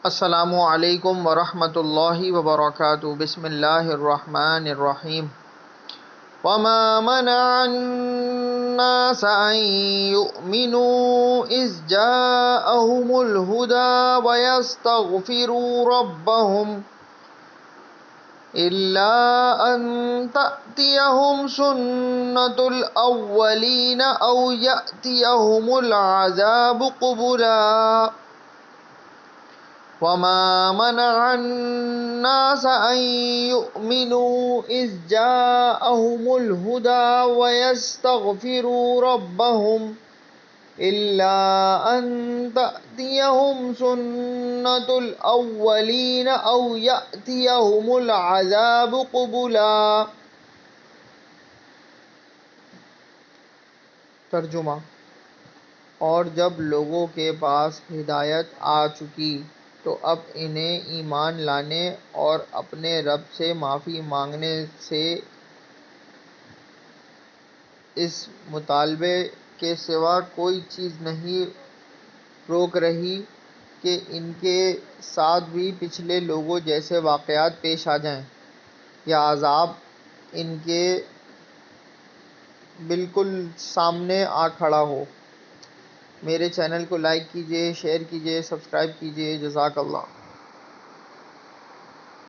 السلام علیکم ورحمۃ اللہ وبرکاتہ۔ بسم اللہ الرحمن الرحیم۔ وما منع الناس أن يؤمنوا إذ جاءهم الهدى ويستغفروا ربهم إلا أن تأتيهم سنة الأولين أو يأتيهم العذاب قبلا وما منع الناس أن يؤمنوا إذ جاءهم الهدى ويستغفروا ربهم إلا أن تأتيهم سنة الأولين أو يأتيهم العذاب قبلا۔ ترجمہ: اور جب لوگوں کے پاس ہدایت آ چکی تو اب انہیں ایمان لانے اور اپنے رب سے معافی مانگنے سے اس مطالبے کے سوا کوئی چیز نہیں روک رہی کہ ان کے ساتھ بھی پچھلے لوگوں جیسے واقعات پیش آ جائیں یا عذاب ان کے بالکل سامنے آ کھڑا ہو۔ میرے چینل کو لائک کیجیے، شیئر کیجیے، سبسکرائب کیجیے۔ جزاک اللہ۔